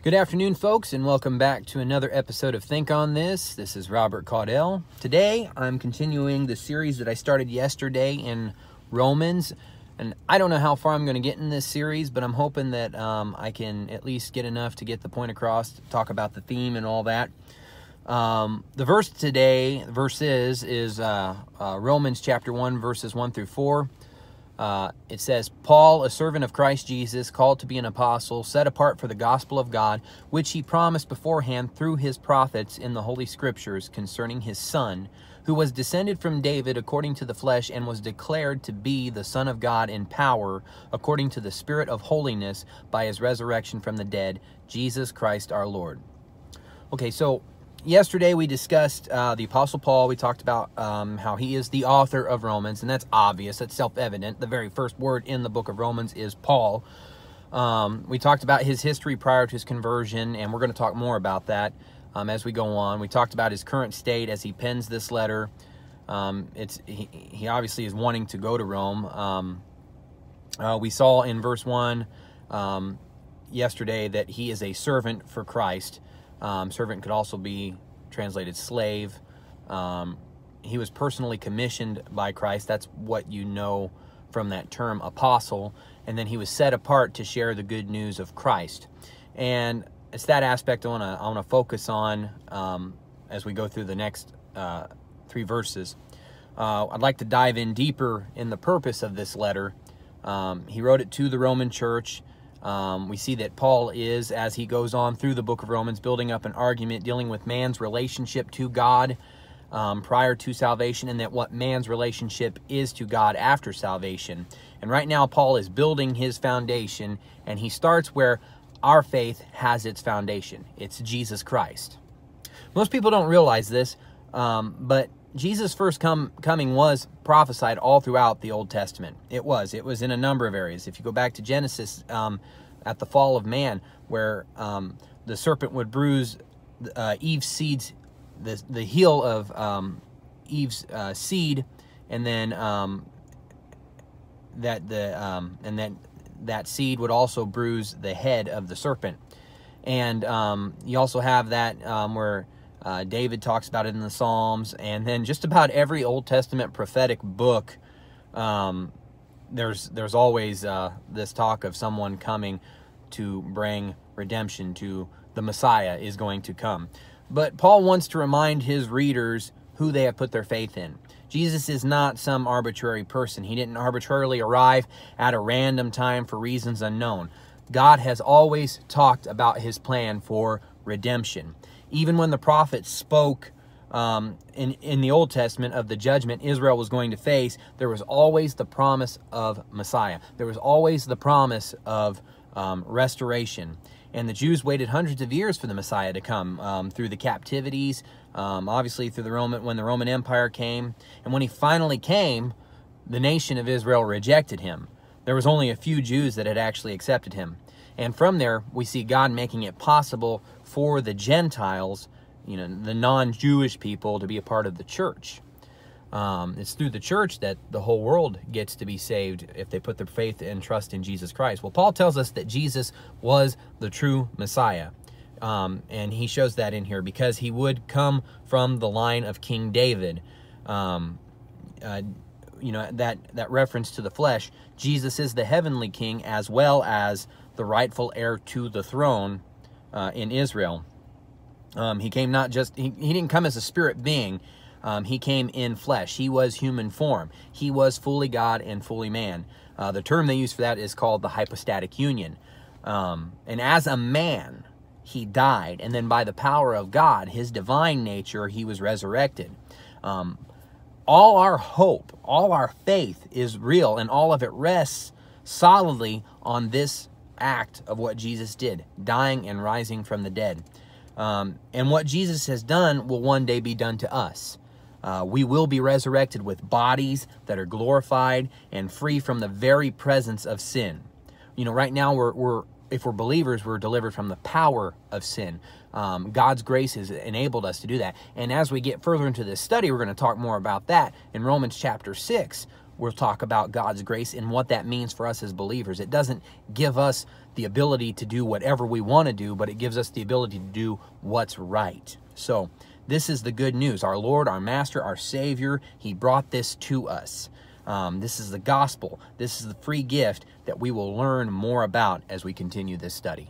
Good afternoon, folks, and welcome back to another episode of Think on This. This is Robert Caudell. Today, I'm continuing the series that I started yesterday in Romans, and I don't know how far I'm going to get in this series, but I'm hoping that I can at least get enough to get the point across, to talk about the theme and all that. The verse today, is Romans chapter 1, verses 1 through 4. It says, Paul, a servant of Christ Jesus, called to be an apostle, set apart for the gospel of God, which he promised beforehand through his prophets in the Holy Scriptures concerning his Son, who was descended from David according to the flesh and was declared to be the Son of God in power, according to the Spirit of holiness, by his resurrection from the dead, Jesus Christ our Lord. Okay, so yesterday we discussed the Apostle Paul. We talked about how he is the author of Romans, and that's obvious. That's self-evident. The very first word in the book of Romans is Paul. We talked about his history prior to his conversion, and we're going to talk more about that as we go on. We talked about his current state as he pens this letter. He obviously is wanting to go to Rome. We saw in verse 1 yesterday that he is a servant for Christ. Servant could also be translated slave. He was personally commissioned by Christ. That's what you know from that term, apostle. And then he was set apart to share the good news of Christ. And it's that aspect I want to focus on as we go through the next 3 verses. I'd like to dive in deeper in the purpose of this letter. He wrote it to the Roman church. We see that Paul is, as he goes on through the book of Romans, building up an argument dealing with man's relationship to God prior to salvation, and that what man's relationship is to God after salvation. And right now, Paul is building his foundation, and he starts where our faith has its foundation. It's Jesus Christ. Most people don't realize this, but Jesus' first coming was prophesied all throughout the Old Testament. It was in a number of areas. If you go back to Genesis, at the fall of man, where the serpent would bruise Eve's seeds, the heel of Eve's seed, and then that seed would also bruise the head of the serpent. And you also have that where David talks about it in the Psalms, and then just about every Old Testament prophetic book, there's always this talk of someone coming to bring redemption, to the Messiah is going to come. But Paul wants to remind his readers who they have put their faith in. Jesus is not some arbitrary person. He didn't arbitrarily arrive at a random time for reasons unknown. God has always talked about his plan for redemption. Even when the prophets spoke in the Old Testament of the judgment Israel was going to face, there was always the promise of Messiah. There was always the promise of restoration. And the Jews waited hundreds of years for the Messiah to come through the captivities, obviously through when the Roman Empire came. And when he finally came, the nation of Israel rejected him. There was only a few Jews that had actually accepted him. And from there, we see God making it possible for the Gentiles, the non-Jewish people, to be a part of the church. It's through the church that the whole world gets to be saved if they put their faith and trust in Jesus Christ. Well, Paul tells us that Jesus was the true Messiah. And he shows that in here because he would come from the line of King David. That reference to the flesh. Jesus is the heavenly king as well as the rightful heir to the throne in Israel. He came he didn't come as a spirit being. He came in flesh. He was human form. He was fully God and fully man. The term they use for that is called the hypostatic union. And as a man, he died. And then by the power of God, his divine nature, he was resurrected. All our hope, all our faith is real, and all of it rests solidly on this act of what Jesus did, dying and rising from the dead. And what Jesus has done will one day be done to us. We will be resurrected with bodies that are glorified and free from the very presence of sin. Right now if we're believers, we're delivered from the power of sin. God's grace has enabled us to do that. And as we get further into this study, we're going to talk more about that in Romans chapter 6, we'll talk about God's grace and what that means for us as believers. It doesn't give us the ability to do whatever we want to do, but it gives us the ability to do what's right. So this is the good news. Our Lord, our Master, our Savior, He brought this to us. This is the gospel. This is the free gift that we will learn more about as we continue this study.